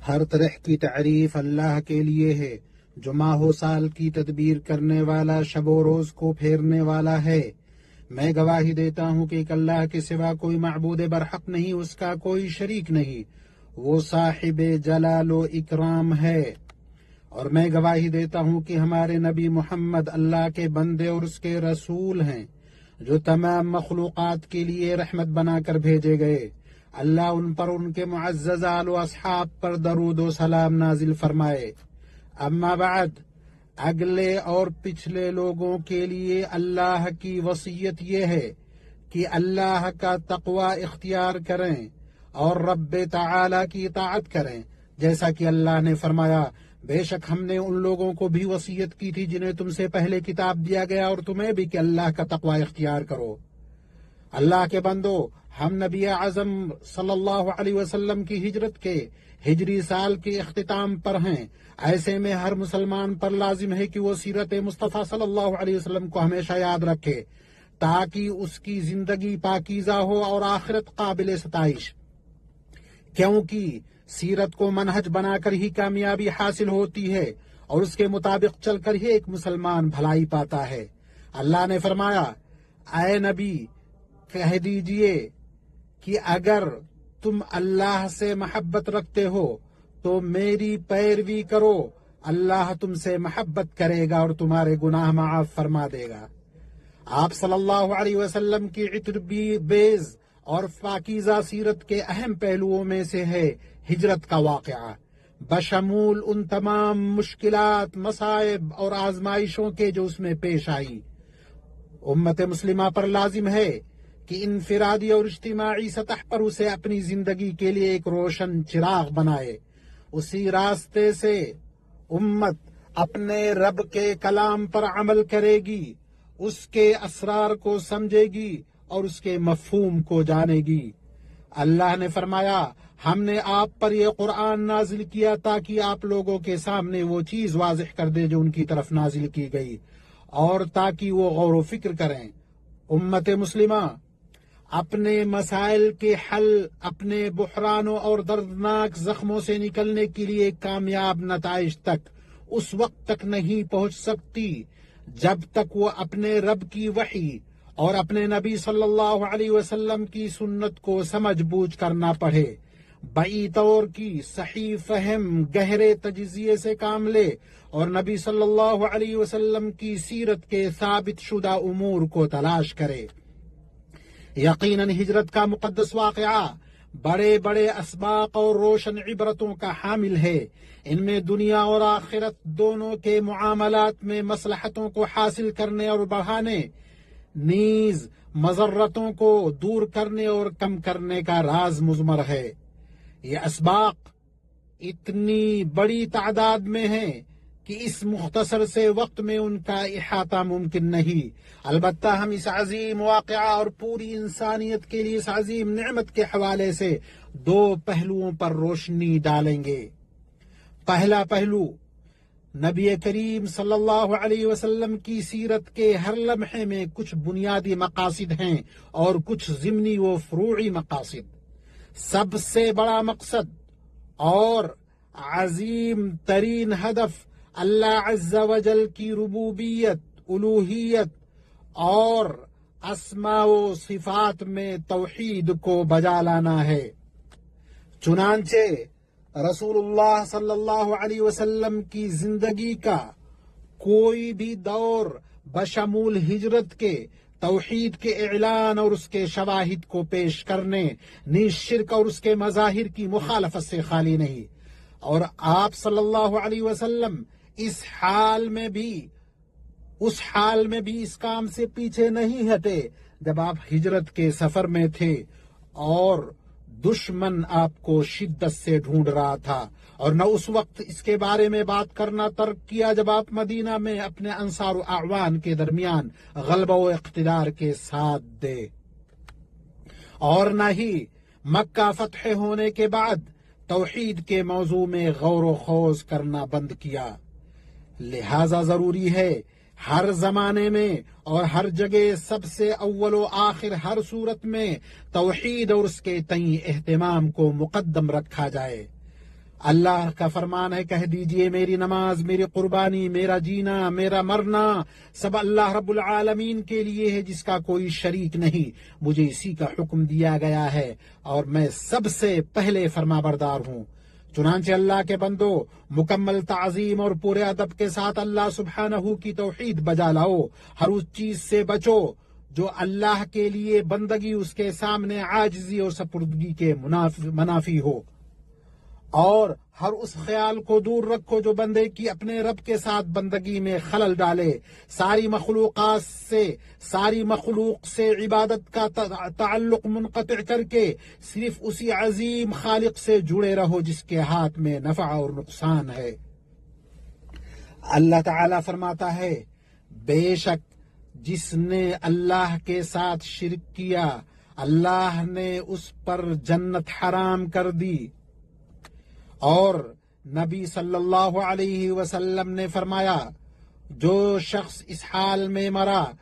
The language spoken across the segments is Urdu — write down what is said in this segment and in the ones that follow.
ہر طرح کی تعریف اللہ کے لیے ہے جو ماہ و سال کی تدبیر کرنے والا، شب و روز کو پھیرنے والا ہے۔ میں گواہی دیتا ہوں کہ ایک اللہ کے سوا کوئی معبود برحق نہیں، اس کا کوئی شریک نہیں، وہ صاحب جلال و اکرام ہے۔ اور میں گواہی دیتا ہوں کہ ہمارے نبی محمد اللہ کے بندے اور اس کے رسول ہیں، جو تمام مخلوقات کے لیے رحمت بنا کر بھیجے گئے۔ اللہ ان پر، ان کے معزز آل و اصحاب پر درود و سلام نازل فرمائے۔ اما بعد، اگلے اور پچھلے لوگوں کے لیے اللہ کی وصیت یہ ہے کہ اللہ کا تقوی اختیار کریں اور رب تعالی کی اطاعت کریں، جیسا کہ اللہ نے فرمایا، بے شک ہم نے ان لوگوں کو بھی وصیت کی تھی جنہیں تم سے پہلے کتاب دیا گیا، اور تمہیں بھی، کہ اللہ کا تقوی اختیار کرو۔ اللہ کے بندو، ہم نبی اعظم صلی اللہ علیہ وسلم کی ہجرت کے ہجری سال کے اختتام پر ہیں۔ ایسے میں ہر مسلمان پر لازم ہے کہ وہ سیرت مصطفیٰ صلی اللہ علیہ وسلم کو ہمیشہ یاد رکھے، تاکہ اس کی زندگی پاکیزہ ہو اور آخرت قابل ستائش، کیونکہ سیرت کو منہج بنا کر ہی کامیابی حاصل ہوتی ہے، اور اس کے مطابق چل کر ہی ایک مسلمان بھلائی پاتا ہے۔ اللہ نے فرمایا، اے نبی، کہہ دیجئے کہ اگر تم اللہ سے محبت رکھتے ہو تو میری پیروی کرو، اللہ تم سے محبت کرے گا اور تمہارے گناہ معاف فرما دے گا۔ آپ صلی اللہ علیہ وسلم کی عطر بیز اور پاکیزہ سیرت کے اہم پہلوؤں میں سے ہے ہجرت کا واقعہ، بشمول ان تمام مشکلات، مصائب اور آزمائشوں کے جو اس میں پیش آئی۔ امت مسلمہ پر لازم ہے کہ انفرادی اور اجتماعی سطح پر اسے اپنی زندگی کے لیے ایک روشن چراغ بنائے۔ اسی راستے سے امت اپنے رب کے کلام پر عمل کرے گی، اس کے اسرار کو سمجھے گی اور اس کے مفہوم کو جانے گی۔ اللہ نے فرمایا، ہم نے آپ پر یہ قرآن نازل کیا تاکہ آپ لوگوں کے سامنے وہ چیز واضح کر دے جو ان کی طرف نازل کی گئی، اور تاکہ وہ غور و فکر کریں۔ امت مسلمہ اپنے مسائل کے حل، اپنے بحرانوں اور دردناک زخموں سے نکلنے کے لیے کامیاب نتائج تک اس وقت تک نہیں پہنچ سکتی جب تک وہ اپنے رب کی وحی اور اپنے نبی صلی اللہ علیہ وسلم کی سنت کو سمجھ بوجھ کر نہ پڑھے، بعی طور کی صحیح فہم، گہرے تجزیے سے کام لے، اور نبی صلی اللہ علیہ وسلم کی سیرت کے ثابت شدہ امور کو تلاش کرے۔ یقیناً ہجرت کا مقدس واقعہ بڑے بڑے اسباق اور روشن عبرتوں کا حامل ہے۔ ان میں دنیا اور آخرت دونوں کے معاملات میں مصلحتوں کو حاصل کرنے اور بڑھانے، نیز مضرتوں کو دور کرنے اور کم کرنے کا راز مضمر ہے۔ یہ اسباق اتنی بڑی تعداد میں ہیں کہ اس مختصر سے وقت میں ان کا احاطہ ممکن نہیں۔ البتہ ہم اس عظیم واقعہ اور پوری انسانیت کے لیے اس عظیم نعمت کے حوالے سے دو پہلوؤں پر روشنی ڈالیں گے۔ پہلا پہلو، نبی کریم صلی اللہ علیہ وسلم کی سیرت کے ہر لمحے میں کچھ بنیادی مقاصد ہیں اور کچھ ضمنی و فروعی مقاصد۔ سب سے بڑا مقصد اور عظیم ترین ہدف اللہ عز و جل کی ربوبیت، الوہیت اور اسماء و صفات میں توحید کو بجا لانا ہے۔ چنانچہ رسول اللہ صلی اللہ علیہ وسلم کی زندگی کا کوئی بھی دور بشمول ہجرت کے توحید کے اعلان اور اس کے شواہد کو پیش کرنے، نیز شرک اور اس کے مظاہر کی مخالفت سے خالی نہیں، اور آپ صلی اللہ علیہ وسلم اس حال میں بھی اس کام سے پیچھے نہیں ہٹے جب آپ ہجرت کے سفر میں تھے اور دشمن آپ کو شدت سے ڈھونڈ رہا تھا، اور نہ اس وقت اس کے بارے میں بات کرنا ترک کیا جب آپ مدینہ میں اپنے انصار و اعوان کے درمیان غلبہ و اقتدار کے ساتھ دے، اور نہ ہی مکہ فتح ہونے کے بعد توحید کے موضوع میں غور و خوض کرنا بند کیا۔ لہذا ضروری ہے ہر زمانے میں اور ہر جگہ سب سے اول و آخر ہر صورت میں توحید اور اس کے تئیں اہتمام کو مقدم رکھا جائے، اللہ کا فرمان ہے کہہ دیجئے میری نماز، میری قربانی، میرا جینا، میرا مرنا سب اللہ رب العالمین کے لیے ہے جس کا کوئی شریک نہیں، مجھے اسی کا حکم دیا گیا ہے اور میں سب سے پہلے فرما بردار ہوں۔ چنانچہ اللہ کے بندو، مکمل تعظیم اور پورے ادب کے ساتھ اللہ سبحانہ کی توحید بجا لاؤ، ہر اس چیز سے بچو جو اللہ کے لیے بندگی اس کے سامنے عاجزی اور سپردگی کے منافی ہو، اور ہر اس خیال کو دور رکھو جو بندے کی اپنے رب کے ساتھ بندگی میں خلل ڈالے۔ ساری مخلوق سے عبادت کا تعلق منقطع کر کے صرف اسی عظیم خالق سے جڑے رہو جس کے ہاتھ میں نفع اور نقصان ہے۔ اللہ تعالیٰ فرماتا ہے بے شک جس نے اللہ کے ساتھ شرک کیا اللہ نے اس پر جنت حرام کر دی، اور نبی صلی اللہ علیہ وسلم نے فرمایا جو شخص اس حال میں مرا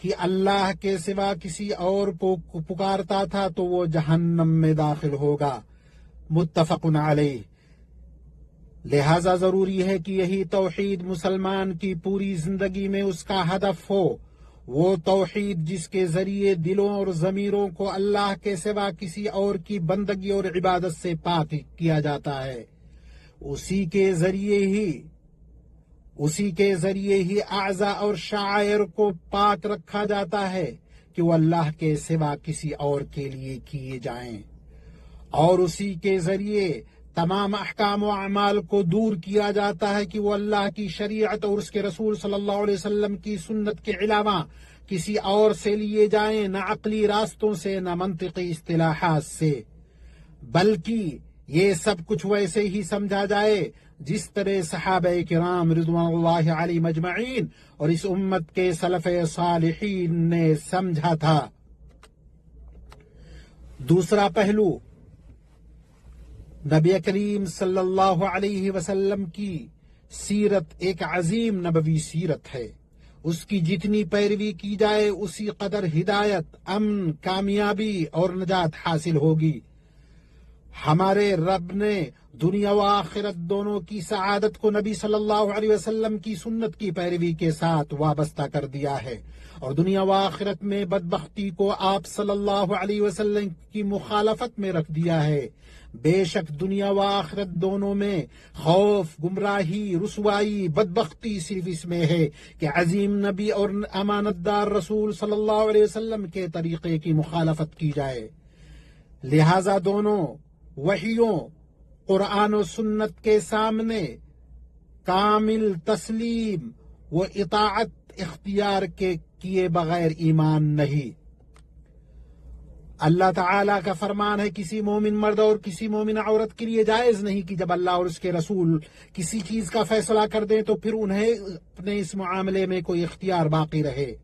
کہ اللہ کے سوا کسی اور کو پکارتا تھا تو وہ جہنم میں داخل ہوگا، متفق علیہ۔ لہذا ضروری ہے کہ یہی توحید مسلمان کی پوری زندگی میں اس کا ہدف ہو، وہ توحید جس کے ذریعے دلوں اور ضمیروں کو اللہ کے سوا کسی اور کی بندگی اور عبادت سے پاک کیا جاتا ہے، اسی کے ذریعے ہی اعضاء اور شعائر کو پاک رکھا جاتا ہے کہ وہ اللہ کے سوا کسی اور کے لیے کیے جائیں، اور اسی کے ذریعے تمام احکام و اعمال کو دور کیا جاتا ہے کہ وہ اللہ کی شریعت اور اس کے رسول صلی اللہ علیہ وسلم کی سنت کے علاوہ کسی اور سے لیے جائیں، نہ عقلی راستوں سے نہ منطقی اصطلاحات سے، بلکہ یہ سب کچھ ویسے ہی سمجھا جائے جس طرح صحابہ کرام رضوان اللہ علیہم اجمعین اور اس امت کے سلف صالحین نے سمجھا تھا۔ دوسرا پہلو، نبی کریم صلی اللہ علیہ وسلم کی سیرت ایک عظیم نبوی سیرت ہے، اس کی جتنی پیروی کی جائے اسی قدر ہدایت، امن، کامیابی اور نجات حاصل ہوگی۔ ہمارے رب نے دنیا و آخرت دونوں کی سعادت کو نبی صلی اللہ علیہ وسلم کی سنت کی پیروی کے ساتھ وابستہ کر دیا ہے، اور دنیا و آخرت میں بدبختی کو آپ صلی اللہ علیہ وسلم کی مخالفت میں رکھ دیا ہے۔ بے شک دنیا و آخرت دونوں میں خوف، گمراہی، رسوائی، بدبختی صرف اس میں ہے کہ عظیم نبی اور امانت دار رسول صلی اللہ علیہ وسلم کے طریقے کی مخالفت کی جائے۔ لہذا دونوں وحیوں قرآن و سنت کے سامنے کامل تسلیم و اطاعت اختیار کے کیے بغیر ایمان نہیں۔ اللہ تعالیٰ کا فرمان ہے کسی مومن مرد اور کسی مومن عورت کے لیے جائز نہیں کہ جب اللہ اور اس کے رسول کسی چیز کا فیصلہ کر دیں تو پھر انہیں اپنے اس معاملے میں کوئی اختیار باقی رہے۔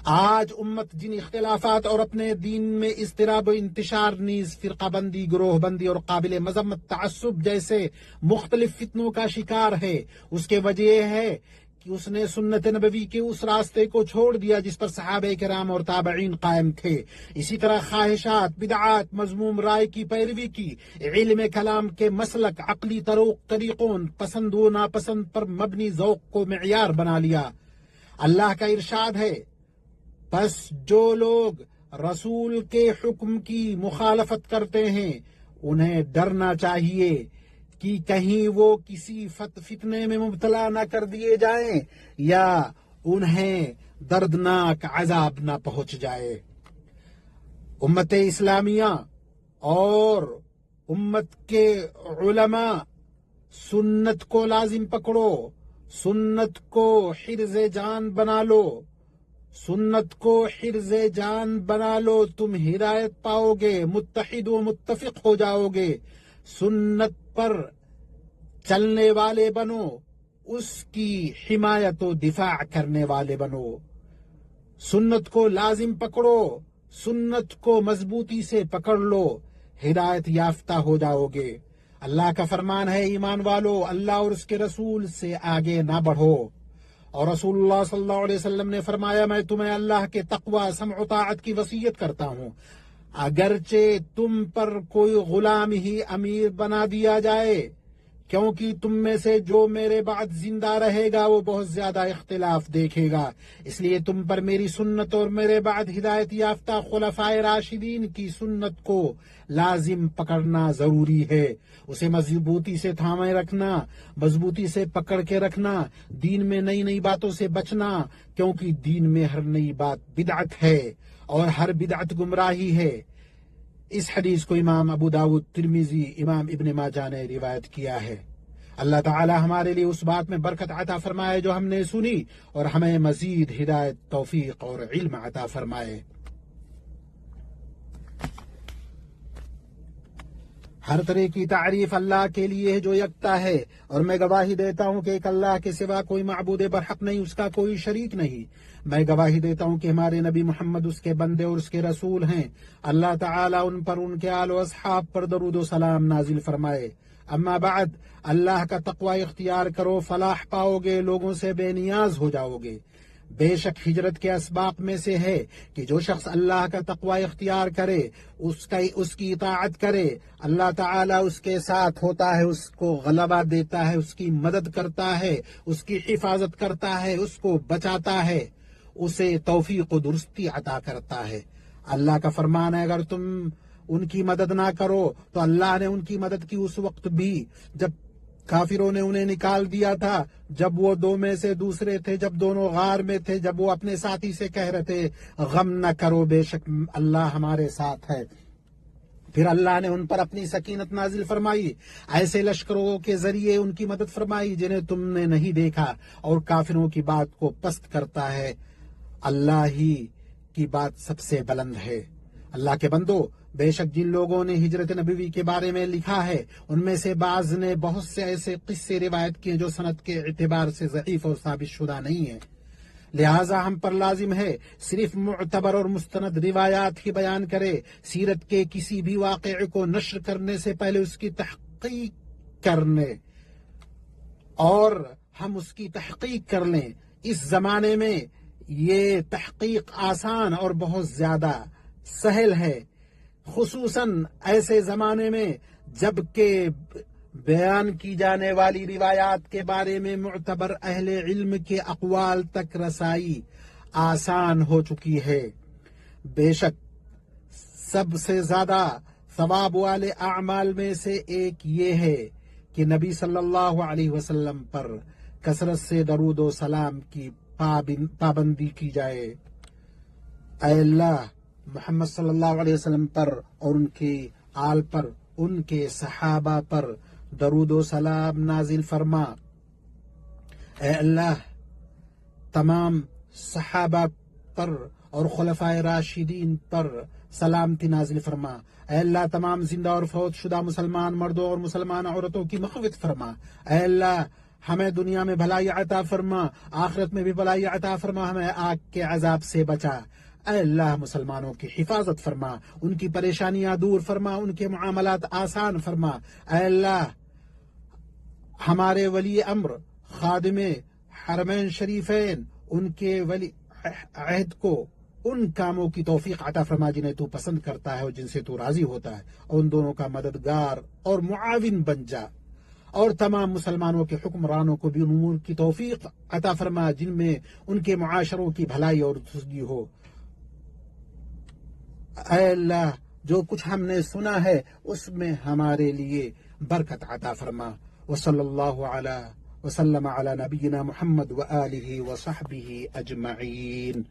آج امت جن اختلافات اور اپنے دین میں اضطراب و انتشار نیز فرقہ بندی، گروہ بندی اور قابل مذمت تعصب جیسے مختلف فتنوں کا شکار ہے، اس کے وجہ یہ ہے کہ اس نے سنت نبوی کے اس راستے کو چھوڑ دیا جس پر صحابہ کرام اور تابعین قائم تھے۔ اسی طرح خواہشات، بدعات، مذموم رائے کی پیروی کی، علم کلام کے مسلک، عقلی طریقوں، پسند و ناپسند پر مبنی ذوق کو معیار بنا لیا۔ اللہ کا ارشاد ہے پس جو لوگ رسول کے حکم کی مخالفت کرتے ہیں انہیں ڈرنا چاہیے کہ کہیں وہ کسی فتنے میں مبتلا نہ کر دیے جائیں یا انہیں دردناک عذاب نہ پہنچ جائے۔ امت اسلامیہ اور امت کے علماء سنت کو لازم پکڑو، سنت کو حرز جان بنا لو، سنت کو حرز جان بنا لو، تم ہدایت پاؤ گے، متحد و متفق ہو جاؤ گے۔ سنت پر چلنے والے بنو، اس کی حمایت و دفاع کرنے والے بنو۔ سنت کو لازم پکڑو، سنت کو مضبوطی سے پکڑ لو، ہدایت یافتہ ہو جاؤ گے۔ اللہ کا فرمان ہے ایمان والو اللہ اور اس کے رسول سے آگے نہ بڑھو، اور رسول اللہ صلی اللہ علیہ وسلم نے فرمایا میں تمہیں اللہ کے تقوی، سمع و طاعت کی وصیت کرتا ہوں۔ اگرچہ تم پر کوئی غلام ہی امیر بنا دیا جائے، کیونکہ تم میں سے جو میرے بعد زندہ رہے گا وہ بہت زیادہ اختلاف دیکھے گا، اس لیے تم پر میری سنت اور میرے بعد ہدایت یافتہ خلفائے راشدین کی سنت کو لازم پکڑنا ضروری ہے، اسے مضبوطی سے تھامے رکھنا، مضبوطی سے پکڑ کے رکھنا، دین میں نئی نئی باتوں سے بچنا، کیونکہ دین میں ہر نئی بات بدعت ہے اور ہر بدعت گمراہی ہے۔ اس حدیث کو امام ابو داود، ترمذی، امام ابن ماجہ نے روایت کیا ہے۔ اللہ تعالی ہمارے لیے اس بات میں برکت عطا فرمائے جو ہم نے سنی، اور ہمیں مزید ہدایت، توفیق اور علم عطا فرمائے۔ ہر طرح کی تعریف اللہ کے لیے ہے جو یکتا ہے، اور میں گواہی دیتا ہوں کہ ایک اللہ کے سوا کوئی معبود برحق نہیں، اس کا کوئی شریک نہیں۔ میں گواہی دیتا ہوں کہ ہمارے نبی محمد اس کے بندے اور اس کے رسول ہیں۔ اللہ تعالیٰ ان پر، ان کے آل و اصحاب پر درود و سلام نازل فرمائے۔ اما بعد، اللہ کا تقوی اختیار کرو، فلاح پاؤ گے، لوگوں سے بے نیاز ہو جاؤ گے۔ بے شک ہجرت کے اسباق میں سے ہے کہ جو شخص اللہ کا تقوی اختیار کرے، اس کی اطاعت کرے، اللہ تعالیٰ اس کے ساتھ ہوتا ہے، اس کو غلبہ دیتا ہے، اس کی مدد کرتا ہے، اس کی حفاظت کرتا ہے، اس کو بچاتا ہے، اسے توفیق و درستی عطا کرتا ہے۔ اللہ کا فرمان ہے اگر تم ان کی مدد نہ کرو تو اللہ نے ان کی مدد کی اس وقت بھی جب کافروں نے انہیں نکال دیا تھا، جب وہ دو میں سے دوسرے تھے، جب دونوں غار میں تھے، جب وہ اپنے ساتھی سے کہہ رہے تھے غم نہ کرو، بے شک اللہ ہمارے ساتھ ہے۔ پھر اللہ نے ان پر اپنی سکینت نازل فرمائی، ایسے لشکروں کے ذریعے ان کی مدد فرمائی جنہیں تم نے نہیں دیکھا، اور کافروں کی بات کو پست کرتا ہے۔ اللہ ہی کی بات سب سے بلند ہے۔ اللہ کے بندو، بے شک جن لوگوں نے ہجرت نبوی کے بارے میں لکھا ہے ان میں سے بعض نے بہت سے ایسے قصے روایت کیے جو سند کے اعتبار سے ضعیف اور ثابت شدہ نہیں ہیں، لہٰذا ہم پر لازم ہے صرف معتبر اور مستند روایات ہی بیان کرے۔ سیرت کے کسی بھی واقعے کو نشر کرنے سے پہلے اس کی تحقیق کرنے، اور ہم اس کی تحقیق کر لیں۔ اس زمانے میں یہ تحقیق آسان اور بہت زیادہ سہل ہے، خصوصاً ایسے زمانے میں جب کہ بیان کی جانے والی روایات کے بارے میں معتبر اہل علم کے اقوال تک رسائی آسان ہو چکی ہے۔ بے شک سب سے زیادہ ثواب والے اعمال میں سے ایک یہ ہے کہ نبی صلی اللہ علیہ وسلم پر کثرت سے درود و سلام کی پابندی کی جائے۔ اے اللہ، محمد صلی اللہ علیہ وسلم پر اور ان کے آل پر، ان کے صحابہ پر درود و سلام نازل فرما۔ اے اللہ، تمام صحابہ پر اور خلفائے راشدین پر سلامتی نازل فرما۔ اے اللہ، تمام زندہ اور فوت شدہ مسلمان مردوں اور مسلمان عورتوں کی مغفرت فرما۔ اے اللہ، ہمیں دنیا میں بھلائی عطا فرما، آخرت میں بھی بھلائی عطا فرما، ہمیں آگ کے عذاب سے بچا۔ اے اللہ، مسلمانوں کی حفاظت فرما، ان کی پریشانیاں دور فرما، ان کے معاملات آسان فرما۔ اے اللہ، ہمارے ولی امر، خادم حرمین شریفین، ان کے ولی عہد کو ان کاموں کی توفیق عطا فرما جنہیں تو پسند کرتا ہے اور جن سے تو راضی ہوتا ہے، اور ان دونوں کا مددگار اور معاون بن جا، اور تمام مسلمانوں کے حکمرانوں کو بھی ان امور کی توفیق عطا فرما جن میں ان کے معاشروں کی بھلائی اور درستگی ہو۔ اے اللہ، جو کچھ ہم نے سنا ہے اس میں ہمارے لیے برکت عطا فرما۔ وصلی اللہ علی وسلم علی نبینا محمد وآلہ وصحبہ اجمعین۔